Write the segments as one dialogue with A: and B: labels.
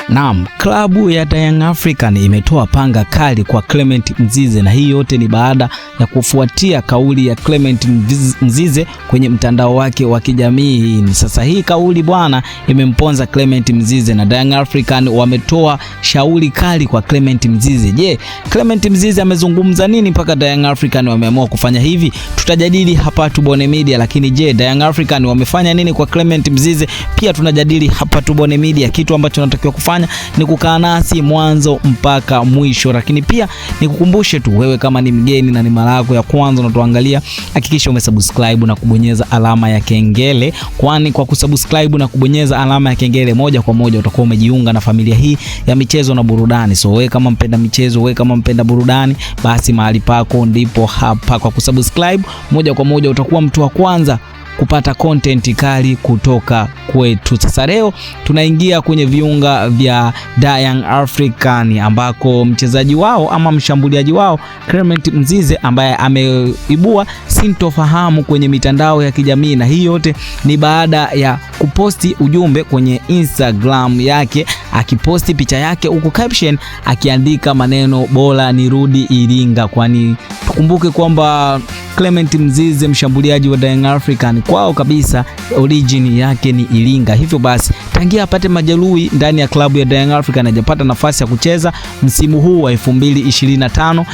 A: Naam, klabu ya Young African imetoa panga kali kwa Clement Mzize, na hii yote ni baada ya kufuatia kauli ya Clement Mzize kwenye mtandao wake wa kijamii. Sasa hii kauli bwana imemponza Clement Mzize na Young African wametoa shauri kali kwa Clement Mzize. Je, Clement Mzize amezungumza nini mpaka Young African wameamua kufanya hivi? Tutajadili hapa Tubone Media. Lakini je, Young African wamefanya nini kwa Clement Mzize? Pia tunajadili hapa Tubone Media. Kitu ambacho tunatakiwa kufanya ni kukaa nasi mwanzo mpaka mwisho. Lakini pia nikukumbushe tu, wewe kama ni mgeni na ni mara yako ya kwanza unatuangalia, hakikisha umesubscribe na kubonyeza alama ya kengele, kwani kwa kusubscribe na kubonyeza alama ya kengele moja kwa moja utakuwa umejiunga na familia hii ya michezo na burudani. So wewe kama mpenda michezo, wewe kama mpenda burudani, basi mahali pako ndipo hapa. Kwa kusubscribe moja kwa moja utakuwa mtu wa kwanza kupata content kali kutoka kwetu. Sasa leo tunaingia kwenye viunga vya Young African ambako mchezaji wao ama mshambuliaji wao Clement Mzize ambaye ameibua sintofahamu kwenye mitandao ya kijamii, na hii yote ni baada ya kuposti ujumbe kwenye Instagram yake, akiposti picha yake huko caption akiandika maneno bora nirudi Iringa, kwani tukumbuke kwamba Clement Mzize mshambuliaji wa Young African kwao kabisa origin yake ni Iringa. Hivyo basi tangia apate majeruhi ndani ya klabu ya Young African hajapata nafasi ya kucheza msimu huu wa 2025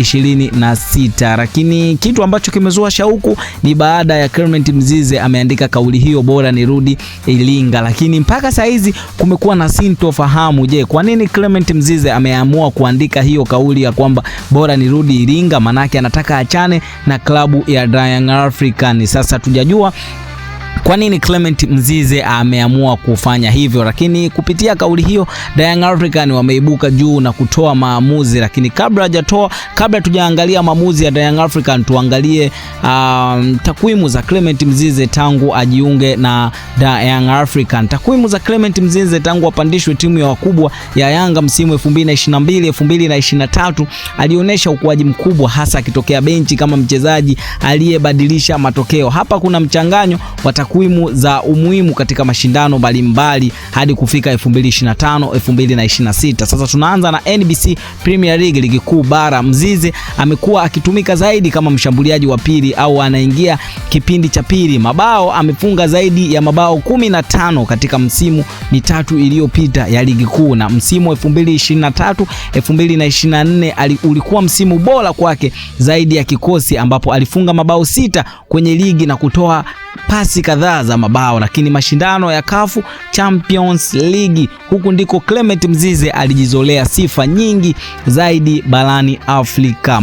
A: 2026. Lakini kitu ambacho kimezua shauku ni baada ya Clement Mzize ameandika kauli hiyo bora nirudi Iringa. Lakini mpaka saa hizi kumekuwa na sintofahamu. Je, kwa nini Clement Mzize ameamua kuandika hiyo kauli ya kwamba bora nirudi Iringa? Manake anataka achane na klabu ya Young African. Sasa tujajua kwa nini Clement Mzize ameamua kufanya hivyo, lakini kupitia kauli hiyo Young African wameibuka juu na kutoa maamuzi. Lakini kabla tujaangalia maamuzi ya Young African, tuangalie takwimu za Clement Mzize tangu ajiunge na Young African. Takwimu za Clement Mzize tangu apandishwe timu ya wakubwa ya Yanga msimu 2022 2023 alionyesha ukuaji mkubwa, hasa akitokea benchi kama mchezaji aliyebadilisha matokeo. Hapa kuna mchanganyo wa takwimu za umuhimu katika mashindano mbalimbali hadi kufika 2025 2026. Sasa tunaanza na NBC Premier League, ligi kuu bara. Mzize amekuwa akitumika zaidi kama mshambuliaji wa pili au anaingia kipindi cha pili. Mabao amefunga zaidi ya mabao 15 katika msimu mitatu iliyopita ya ligi kuu, na msimu 2023 2024 ulikuwa msimu bora kwake zaidi ya kikosi, ambapo alifunga mabao 6 kwenye ligi na kutoa pasi kadhaa za mabao. Lakini mashindano ya CAF Champions League, huku ndiko Clement Mzize alijizolea sifa nyingi zaidi barani Afrika.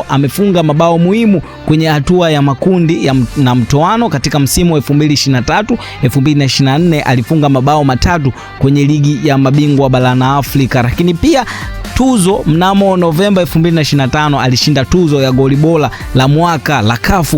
A: Amefunga mabao muhimu kwenye hatua ya makundi na mtoano. Katika msimu wa 2023 2024 alifunga mabao 3 kwenye ligi ya mabingwa barani Afrika. Lakini pia tuzo mnamo Novemba 2025 alishinda tuzo ya goli bora la mwaka la CAF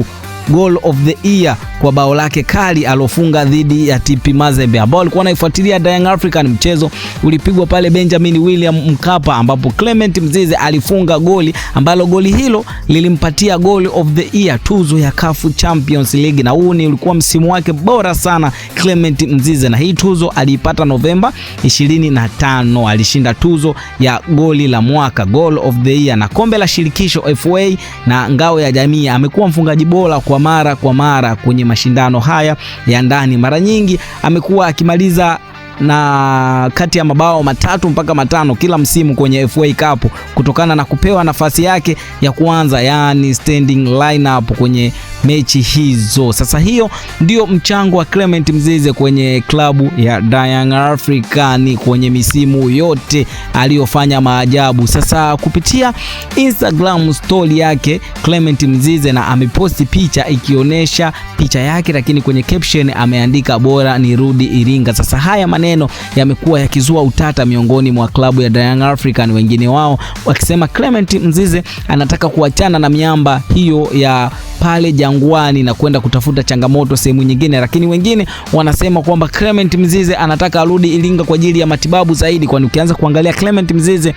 A: Goal of the Year kwa bao lake kali alofunga dhidi ya TP Mazembe. Ambao alikuwa anaifuatilia Young African, mchezo ulipigwa pale Benjamin William Mkapa, ambapo Clement Mzize alifunga goli ambalo goli hilo lilimpatia Goal of the Year, tuzo ya CAF Champions League, na huu ulikuwa msimu wake bora sana Clement Mzize, na hii tuzo aliipata Novemba 25. Alishinda tuzo ya goli la mwaka Goal of the Year na kombe la shirikisho FA na ngao ya jamii. Amekuwa mfungaji bora kwa mara kwenye mashindano haya ya ndani. Mara nyingi amekuwa akimaliza na kati ya mabao 3 mpaka 5 kila msimu kwenye FA Cup kutokana na kupewa nafasi yake ya kwanza, yani standing lineup kwenye mechi hizo. Sasa hiyo ndio mchango wa Clement Mzize kwenye klabu ya Young African kwenye misimu yote aliyofanya maajabu. Sasa kupitia Instagram story yake Clement Mzize na ameposti picha ikionyesha picha yake, lakini kwenye caption ameandika bora nirudi Iringa. Sasa haya maneno yamekuwa yakizua utata miongoni mwa klabu ya Young African, wengine wao wakisema Clement Mzize anataka kuachana na miamba hiyo ya pale Jangwani na kwenda kutafuta changamoto sehemu nyingine, lakini wengine wanasema kwamba Clement Mzize anataka arudi Iringa kwa ajili ya matibabu zaidi, kwani ukianza kuangalia Clement Mzize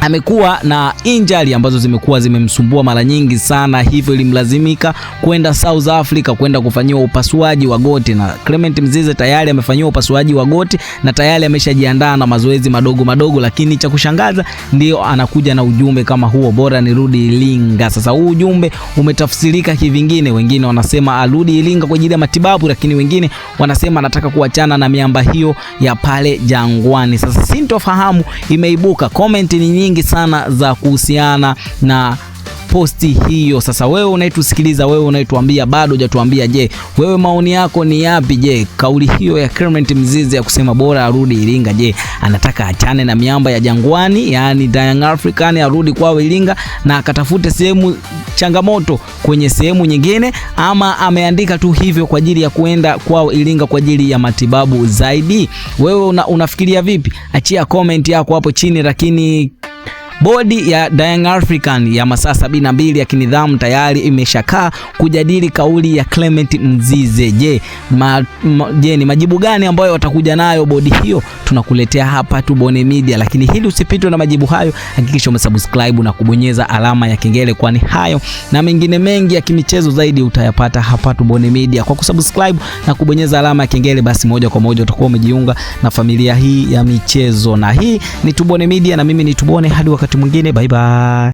A: amekuwa na injury ambazo zimekuwa zimemsumbua mara nyingi sana, hivyo ilimlazimika kwenda South Africa kwenda kufanyiwa upasuaji wa goti, na Clement Mzize tayari amefanyiwa upasuaji wa goti na tayari ameshajiandaa na mazoezi madogo, lakini cha kushangaza ndio anakuja na ujumbe kama huo, bora nirudi Iringa. Sasa huu ujumbe umetafsirika kivingine, wengine wanasema arudi Iringa kwa ajili ya matibabu, lakini wengine wanasema anataka kuachana na miamba hiyo ya pale Jangwani. Sasa sintofahamu imeibuka, comment ni nyingi sana za kuhusiana na posti hiyo. Sasa wewe unaitusikiliza, wewe unaituambia, bado hujatuambia, je, wewe maoni yako ni yapi? Je, kauli hiyo ya Clement Mzize ya kusema bora arudi Iringa, je, anataka achane na miamba ya Jangwani, yani Young African, arudi kwao Iringa na akatafute sehemu changamoto kwenye sehemu nyingine, ama ameandika tu hivyo kwa ajili ya kuenda kwao Iringa kwa ajili ya matibabu zaidi? Wewe unafikiria vipi? Achia comment yako hapo chini. Lakini bodi ya Young African ya masaa 72 ya kinidhamu tayari imeshakaa kujadili kauli ya Clement Mzize. Je, ni majibu gani ambayo watakuja nayo bodi hiyo? Tunakuletea hapa Tubone Media, lakini hili usipitwe na majibu hayo. Hakikisha umesubscribe na kubonyeza alama ya kengele, kwani hayo na mengine mengi ya kimichezo zaidi utayapata hapa Tubone Media. Kwa kusubscribe na kubonyeza alama ya kengele, basi moja kwa moja utakuwa umejiunga na familia hii ya michezo, na hii ni Tubone Media na mimi ni Tubone. Hadi wakati mwingine, bye bye.